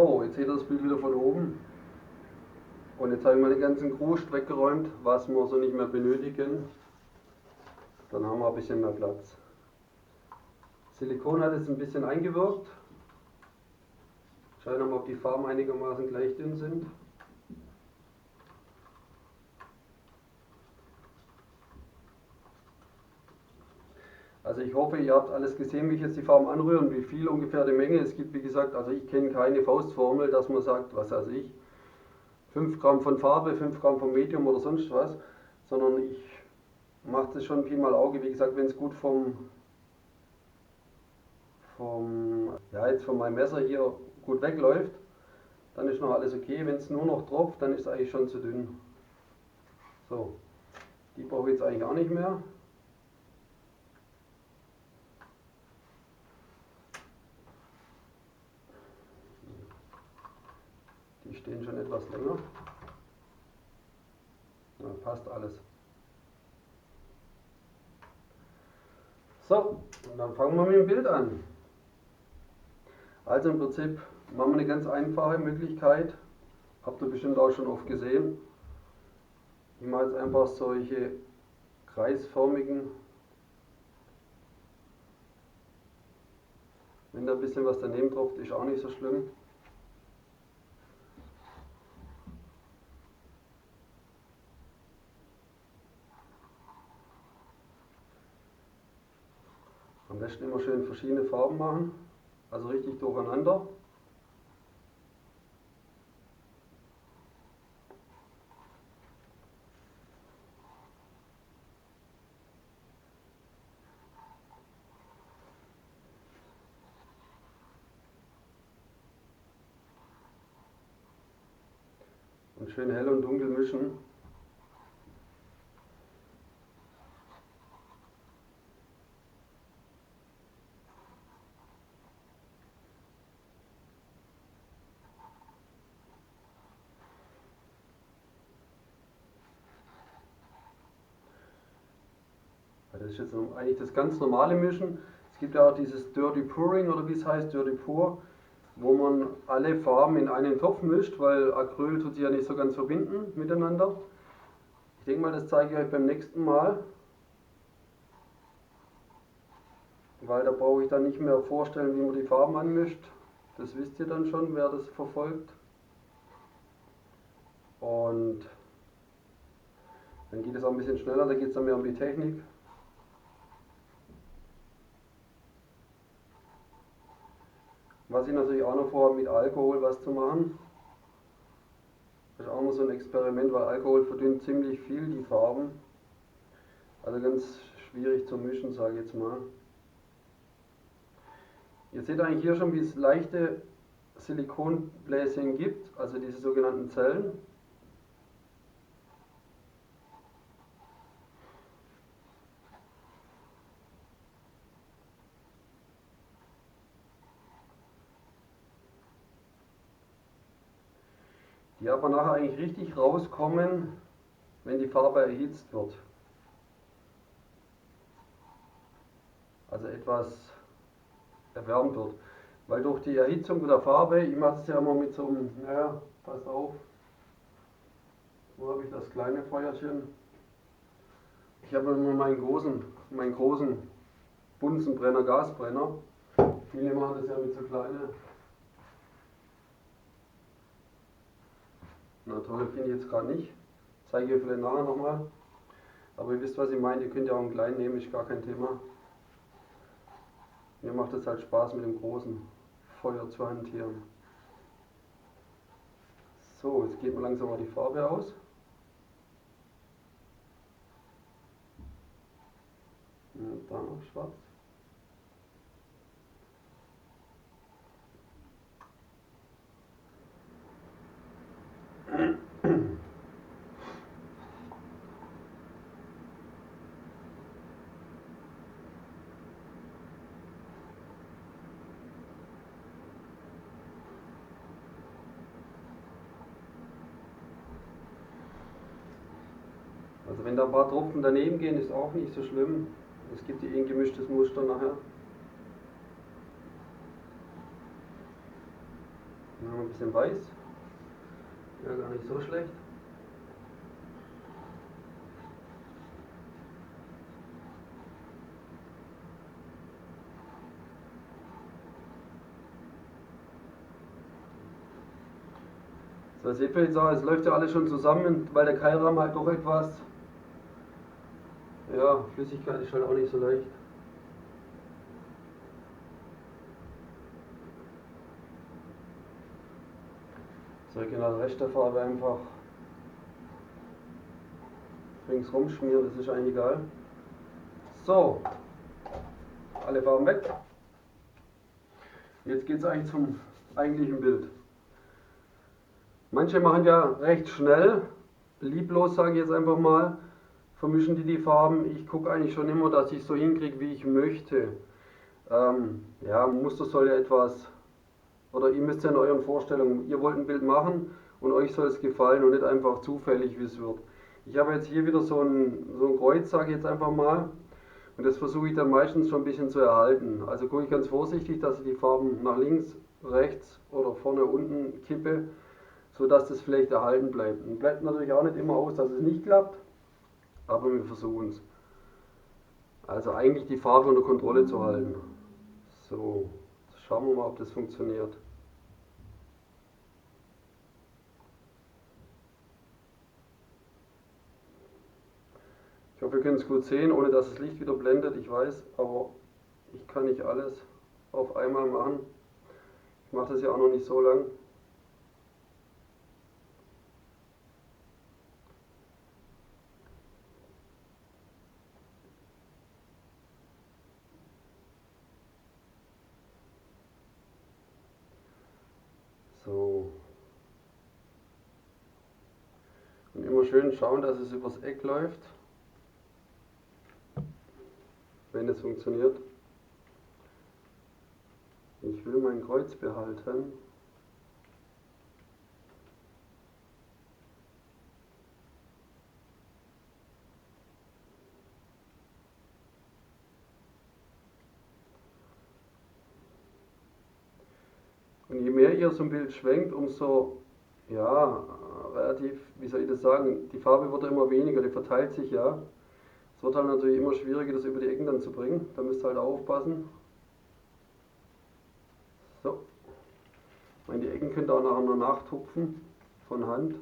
So, jetzt seht ihr das Bild wieder von oben. Und jetzt habe ich meine ganzen Krust weggeräumt, was wir so nicht mehr benötigen. Dann haben wir ein bisschen mehr Platz. Silikon hat jetzt ein bisschen eingewirkt. Schauen wir mal, ob die Farben einigermaßen gleich dünn sind. Also ich hoffe, ihr habt alles gesehen, wie ich jetzt die Farben anrühre und wie viel ungefähr die Menge. Es gibt, wie gesagt, also ich kenne keine Faustformel, dass man sagt, was weiß ich, 5 Gramm von Farbe, 5 Gramm von Medium oder sonst was, sondern ich mache das schon Pi mal Auge. Wie gesagt, wenn es gut jetzt von meinem Messer hier gut wegläuft, dann ist noch alles okay. Wenn es nur noch tropft, dann ist es eigentlich schon zu dünn. So, die brauche ich jetzt eigentlich auch nicht mehr. Die stehen schon etwas länger. Ja, passt alles. So, und dann fangen wir mit dem Bild an. Also im Prinzip machen wir eine ganz einfache Möglichkeit. Habt ihr bestimmt auch schon oft gesehen. Ich mache jetzt einfach solche kreisförmigen. Wenn da ein bisschen was daneben tropft, ist auch nicht so schlimm. Am besten immer schön verschiedene Farben machen, also richtig durcheinander. Und schön hell und dunkel mischen. Das ist jetzt eigentlich das ganz normale Mischen. Es gibt ja auch dieses Dirty Pouring oder wie es heißt, Dirty Pour, wo man alle Farben in einen Topf mischt, weil Acryl tut sich ja nicht so ganz verbinden miteinander. Ich denke mal, das zeige ich euch beim nächsten Mal, weil da brauche ich dann nicht mehr vorstellen, wie man die Farben anmischt. Das wisst ihr dann schon, wer das verfolgt. Und dann geht es auch ein bisschen schneller, da geht es dann mehr um die Technik. Was ich natürlich auch noch vorhabe, mit Alkohol was zu machen. Das ist auch noch so ein Experiment, weil Alkohol verdünnt ziemlich viel die Farben. Also ganz schwierig zu mischen, sage ich jetzt mal. Ihr seht eigentlich hier schon, wie es leichte Silikonbläschen gibt, also diese sogenannten Zellen. Die aber nachher eigentlich richtig rauskommen, wenn die Farbe erhitzt wird. Also etwas erwärmt wird. Weil durch die Erhitzung der Farbe, ich mache es ja immer mit so einem, naja, passt auf, wo habe ich das kleine Feuerchen? Ich habe immer meinen großen Bunsenbrenner, Gasbrenner. Viele machen das ja mit so kleinen. Na toll, finde ich jetzt gerade nicht. Zeige ich euch vielleicht nachher nochmal. Aber ihr wisst, was ich meine, ihr könnt ja auch einen kleinen nehmen, ist gar kein Thema. Mir macht es halt Spaß, mit dem großen Feuer zu hantieren. So, jetzt geht mir langsam mal die Farbe aus. Und da noch schwarz. Also wenn da ein paar Tropfen daneben gehen, ist auch nicht so schlimm. Es gibt ein gemischtes Muster nachher. Dann haben wir ein bisschen weiß. Ja, gar nicht so schlecht. So, seht ihr jetzt auch, es läuft ja alles schon zusammen, weil der Keilrahmen halt doch etwas, ja, Flüssigkeit ist halt auch nicht so leicht. So, genau, der Rest der Farbe einfach ringsrum schmieren, das ist eigentlich egal. So, alle Farben weg. Jetzt geht es eigentlich zum eigentlichen Bild. Manche machen ja recht schnell, lieblos sage ich jetzt einfach mal, vermischen die Farben. Ich gucke eigentlich schon immer, dass ich es so hinkriege, wie ich möchte. Ja, Muster soll ja etwas, oder ihr müsst ja in euren Vorstellungen, ihr wollt ein Bild machen und euch soll es gefallen und nicht einfach zufällig, wie es wird. Ich habe jetzt hier wieder so ein Kreuz, sage ich jetzt einfach mal, und das versuche ich dann meistens schon ein bisschen zu erhalten. Also gucke ich ganz vorsichtig, dass ich die Farben nach links, rechts oder vorne, unten kippe, sodass das vielleicht erhalten bleibt. Und bleibt natürlich auch nicht immer aus, dass es nicht klappt, aber wir versuchen es. Also eigentlich die Farbe unter Kontrolle zu halten. So, jetzt schauen wir mal, ob das funktioniert. Ich hoffe, ihr könnt es gut sehen, ohne dass das Licht wieder blendet, ich weiß, aber ich kann nicht alles auf einmal machen. Ich mache das ja auch noch nicht so lang. So. Und immer schön schauen, dass es übers Eck läuft, wenn es funktioniert. Ich will mein Kreuz behalten. Und je mehr ihr so ein Bild schwenkt, umso, ja, relativ, wie soll ich das sagen, die Farbe wird ja immer weniger, die verteilt sich ja. Es wird halt natürlich immer schwieriger, das über die Ecken dann zu bringen. Da müsst ihr halt aufpassen. So. Und die Ecken könnt ihr auch nachher noch nachtupfen von Hand.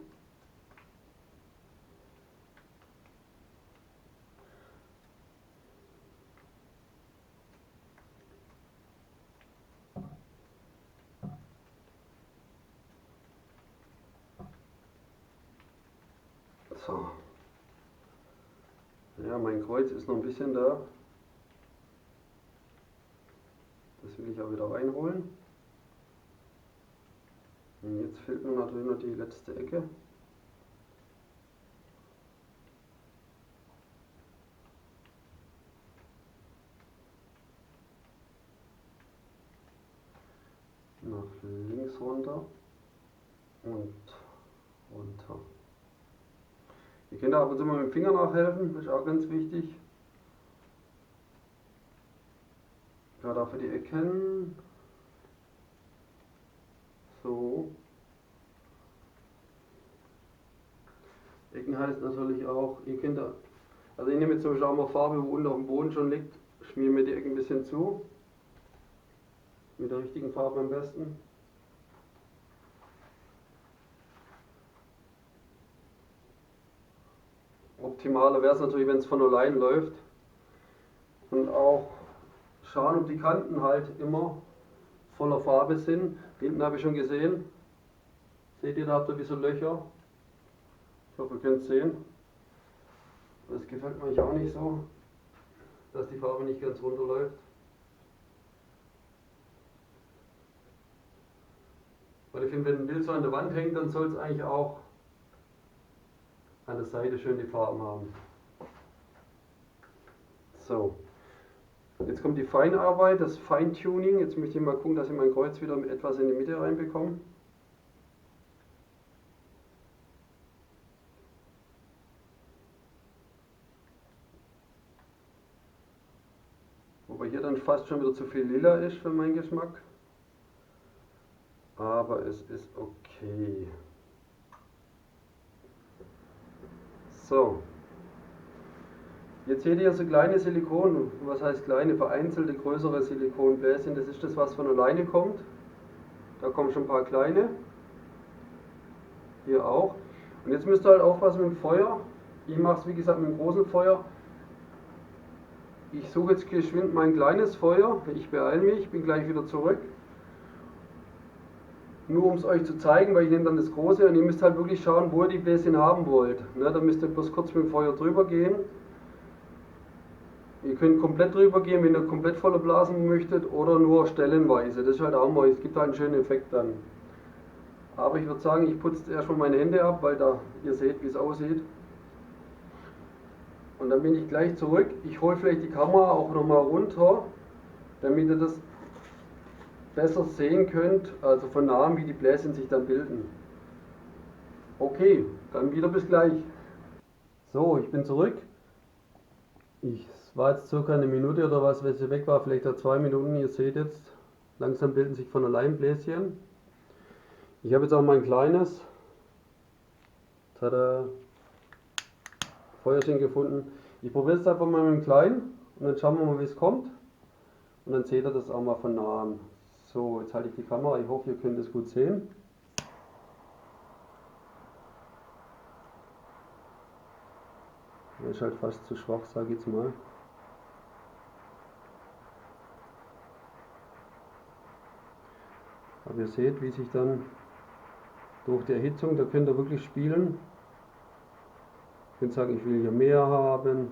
So. Ja, mein Kreuz ist noch ein bisschen da. Das will ich auch wieder reinholen. Und jetzt fehlt mir natürlich noch die letzte Ecke. Nach links runter und runter. Ihr könnt ab und zu mal mit dem Finger nachhelfen, das ist auch ganz wichtig. Gerade auch für die Ecken. So. Ecken heißt natürlich auch, ihr könnt da, also ich nehme jetzt zum Beispiel auch mal Farbe, wo unten auf dem Boden schon liegt, schmiere mir die Ecken ein bisschen zu. Mit der richtigen Farbe am besten. Optimaler wäre es natürlich, wenn es von allein läuft. Und auch schauen, ob die Kanten halt immer voller Farbe sind. Hinten habe ich schon gesehen. Seht ihr, da habt ihr wie so Löcher. Ich hoffe, ihr könnt es sehen. Das gefällt mir eigentlich auch nicht so, dass die Farbe nicht ganz runterläuft. Weil ich finde, wenn ein Bild so an der Wand hängt, dann soll es eigentlich auch an der Seite schön die Farben haben. So, jetzt kommt die Feinarbeit, das Feintuning. Jetzt möchte ich mal gucken, dass ich mein Kreuz wieder etwas in die Mitte reinbekomme. Wobei hier dann fast schon wieder zu viel Lila ist für meinen Geschmack. aber es ist okay. So, jetzt seht ihr so kleine Silikon, was heißt kleine, vereinzelte größere Silikonbläschen, das ist das, was von alleine kommt. Da kommen schon ein paar kleine, hier auch. Und jetzt müsst ihr halt aufpassen mit dem Feuer. Ich mache es wie gesagt mit dem großen Feuer. Ich suche jetzt geschwind mein kleines Feuer, ich beeile mich, bin gleich wieder zurück. Nur um es euch zu zeigen, weil ich nehme dann das große und ihr müsst halt wirklich schauen, wo ihr die Bläschen haben wollt. Ne, da müsst ihr bloß kurz mit dem Feuer drüber gehen. Ihr könnt komplett drüber gehen, wenn ihr komplett voller blasen möchtet, oder nur stellenweise. Das ist halt auch mal, es gibt halt einen schönen Effekt dann. Aber ich würde sagen, ich putze erstmal meine Hände ab, weil da ihr seht, wie es aussieht. Und dann bin ich gleich zurück. Ich hole vielleicht die Kamera auch nochmal runter, damit ihr das besser sehen könnt, also von nahem, wie die Bläschen sich dann bilden. Okay, dann wieder bis gleich. So, ich bin zurück. Es war jetzt circa eine Minute oder was, wenn sie weg war, vielleicht auch 2 Minuten. Ihr seht jetzt, langsam bilden sich von allein Bläschen. Ich habe jetzt auch mein kleines Tada, Feuerchen gefunden. Ich probiere es einfach mal mit dem kleinen und dann schauen wir mal, wie es kommt. Und dann seht ihr das auch mal von nahem. So, jetzt halte ich die Kamera, ich hoffe, ihr könnt es gut sehen. Das ist halt fast zu schwach, sage ich jetzt mal. Aber ihr seht, wie sich dann durch die Erhitzung, da könnt ihr wirklich spielen. Ihr könnt sagen, ich will hier mehr haben.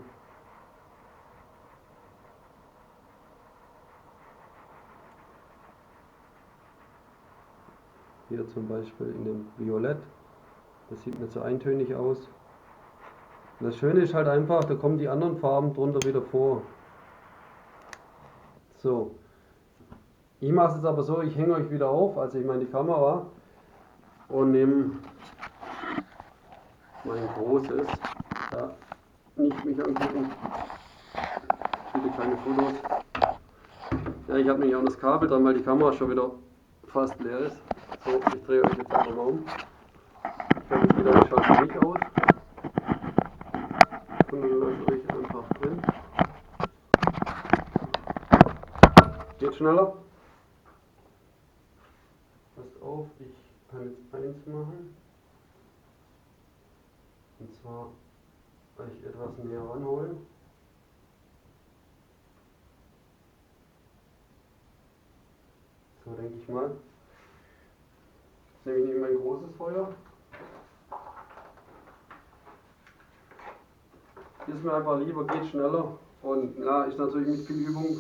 Hier zum Beispiel in dem Violett. Das sieht nicht so eintönig aus. Und das Schöne ist halt einfach, da kommen die anderen Farben drunter wieder vor. So. Ich mache es jetzt aber so, ich hänge euch wieder auf, also ich meine die Kamera, und nehme mein großes, ja, nicht mich angucken, bitte keine Fotos. Ja, ich habe nämlich auch das Kabel dran, weil die Kamera schon wieder fast leer ist. So, ich drehe euch jetzt einfach mal um. Ich habe jetzt wieder, ich schaue nicht aus. Und dann lasse ich einfach drin. Geht schneller. Passt auf, ich kann jetzt eins machen. Und zwar euch etwas näher ranholen. So denke ich mal. Jetzt nehme ich mein großes Feuer. Ist mir einfach lieber, geht schneller. Und ja, ist natürlich mit viel Übung.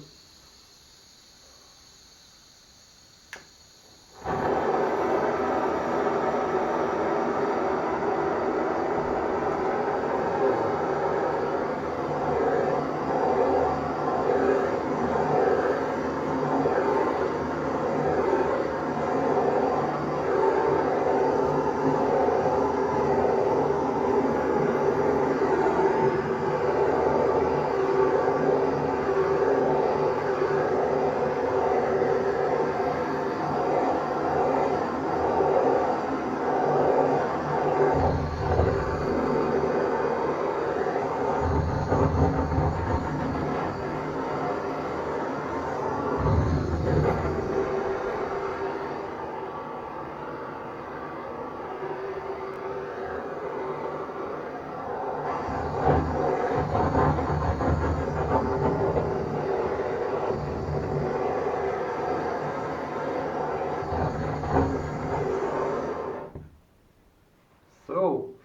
So,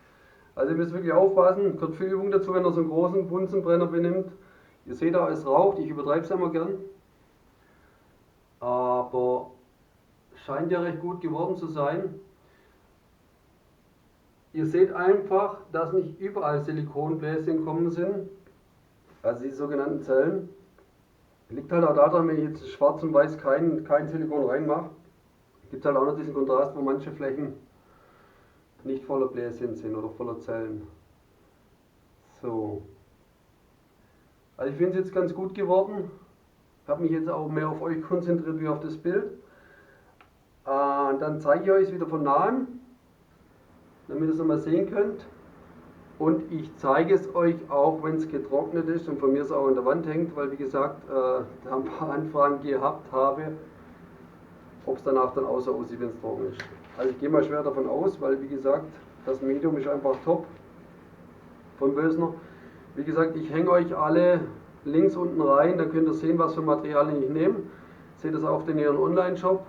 also ihr müsst wirklich aufpassen, gehört viel Übung dazu, wenn ihr so einen großen Bunsenbrenner benimmt. Ihr seht da, es raucht, ich übertreibe es ja immer gern. Aber scheint ja recht gut geworden zu sein. Ihr seht einfach, dass nicht überall Silikonbläschen gekommen sind, also die sogenannten Zellen. Liegt halt auch daran, wenn ich jetzt schwarz und weiß kein Silikon reinmache, gibt es halt auch noch diesen Kontrast, wo manche Flächen nicht voller Bläschen sind oder voller Zellen. So. Also ich finde es jetzt ganz gut geworden. Ich habe mich jetzt auch mehr auf euch konzentriert wie auf das Bild. Und dann zeige ich euch es wieder von nahem, damit ihr es nochmal sehen könnt. Und ich zeige es euch auch, wenn es getrocknet ist und von mir es auch an der Wand hängt, weil wie gesagt, da ein paar Anfragen gehabt habe, ob es danach dann auch so aussieht, wenn es trocken ist. Also ich gehe mal schwer davon aus, weil wie gesagt, das Medium ist einfach top von Bösner. Wie gesagt, ich hänge euch alle Links unten rein, dann könnt ihr sehen, was für Materialien ich nehme. Seht das auch in ihren Online-Shop.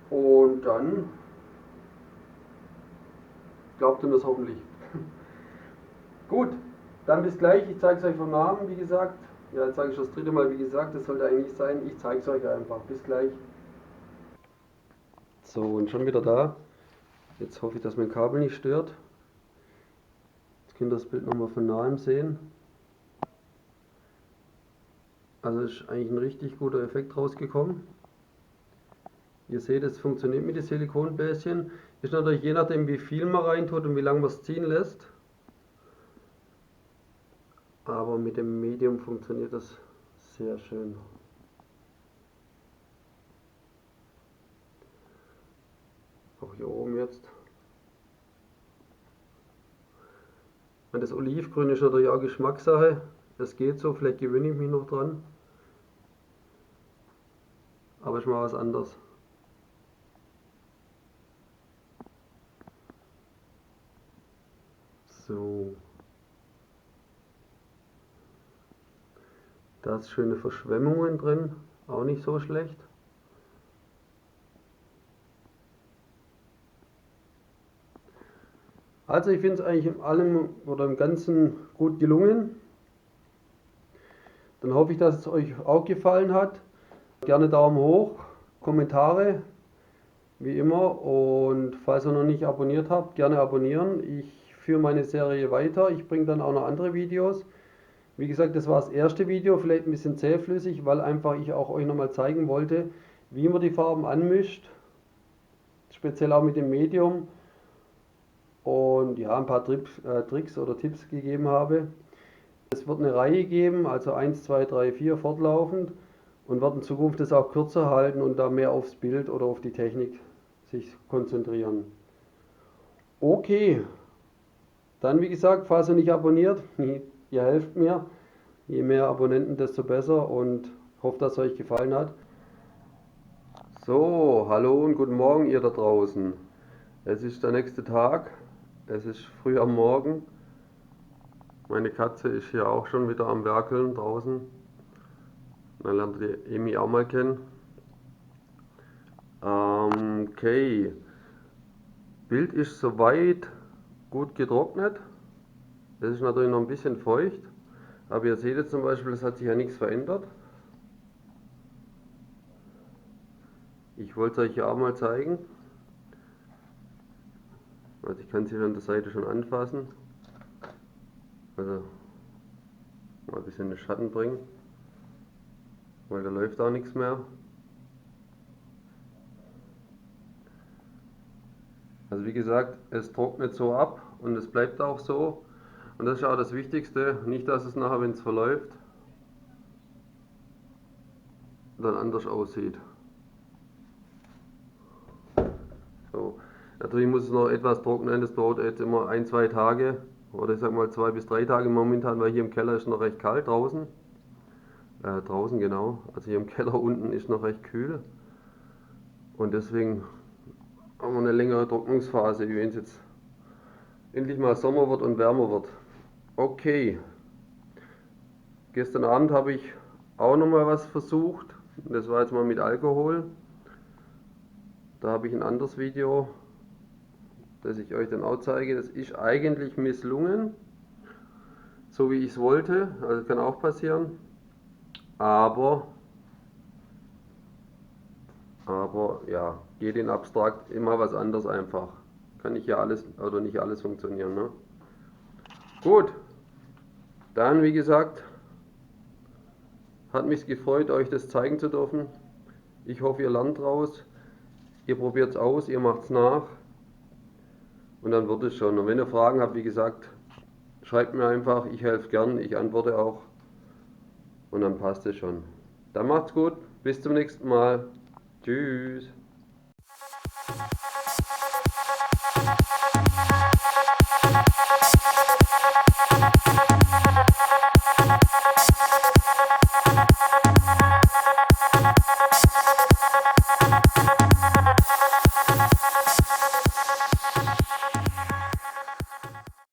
Und dann glaubt ihr mir es hoffentlich. Gut, dann bis gleich. Ich zeige es euch vom Namen, wie gesagt. Ja, jetzt sage ich schon das dritte Mal, wie gesagt, das sollte eigentlich sein. Ich zeige es euch einfach. Bis gleich. So, und schon wieder da. Jetzt hoffe ich, dass mein Kabel nicht stört. Jetzt könnt ihr das Bild nochmal von nahem sehen. Also ist eigentlich ein richtig guter Effekt rausgekommen. Ihr seht, es funktioniert mit den Silikonbläschen. Ist natürlich je nachdem, wie viel man reintut und wie lange man es ziehen lässt. Aber mit dem Medium funktioniert das sehr schön. Auch hier oben jetzt. Und das Olivgrün ist natürlich auch Geschmackssache. Es geht so, vielleicht gewöhne ich mich noch dran. Aber ist mal was anderes. So. Da ist schöne Verschwemmungen drin, auch nicht so schlecht. Also ich finde es eigentlich in allem oder im Ganzen gut gelungen. Dann hoffe ich, dass es euch auch gefallen hat. Gerne Daumen hoch, Kommentare, wie immer. Und falls ihr noch nicht abonniert habt, gerne abonnieren. Ich führe meine Serie weiter. Ich bringe dann auch noch andere Videos. Wie gesagt, das war das erste Video, vielleicht ein bisschen zähflüssig, weil einfach ich auch euch nochmal zeigen wollte, wie man die Farben anmischt. Speziell auch mit dem Medium. Und ja, ein paar Tricks oder Tipps gegeben habe. Es wird eine Reihe geben, also 1, 2, 3, 4 fortlaufend und wird in Zukunft das auch kürzer halten und da mehr aufs Bild oder auf die Technik sich konzentrieren. Okay, dann wie gesagt, falls ihr nicht abonniert, ihr helft mir. Je mehr Abonnenten, desto besser und hoffe, dass es euch gefallen hat. So, hallo und guten Morgen ihr da draußen. Es ist der nächste Tag, es ist früh am Morgen. Meine Katze ist hier auch schon wieder am Werkeln draußen. Dann lernt ihr die Emi auch mal kennen. Okay, Bild ist soweit gut getrocknet. Es ist natürlich noch ein bisschen feucht, aber ihr seht jetzt zum Beispiel, es hat sich ja nichts verändert. Ich wollte es euch ja auch mal zeigen. Also ich kann es hier an der Seite schon anfassen. Also mal ein bisschen in den Schatten bringen, weil da läuft auch nichts mehr. Also wie gesagt, es trocknet so ab und es bleibt auch so. Und das ist auch das Wichtigste, nicht dass es nachher, wenn es verläuft, dann anders aussieht. So. Natürlich muss es noch etwas trocknen, das dauert jetzt immer 1, 2 Tage oder ich sag mal 2 bis 3 Tage momentan, weil hier im Keller ist noch recht kalt draußen. Draußen genau, also hier im Keller unten ist noch recht kühl und deswegen haben wir eine längere Trocknungsphase, wie wenn es jetzt endlich mal Sommer wird und wärmer wird. Okay, gestern Abend habe ich auch noch mal was versucht, das war jetzt mal mit Alkohol. Da habe ich ein anderes Video, das ich euch dann auch zeige. Das ist eigentlich misslungen, so wie ich es wollte, also kann auch passieren. Aber ja, geht in Abstrakt immer was anderes einfach. Kann nicht ja alles oder nicht alles funktionieren. Ne? Gut, dann wie gesagt, hat mich gefreut, euch das zeigen zu dürfen. Ich hoffe, ihr lernt draus. Ihr probiert es aus, ihr macht es nach. Und dann wird es schon. Und wenn ihr Fragen habt, wie gesagt, schreibt mir einfach, ich helfe gern, ich antworte auch. Und dann passt es schon. Dann macht's gut, bis zum nächsten Mal. Tschüss.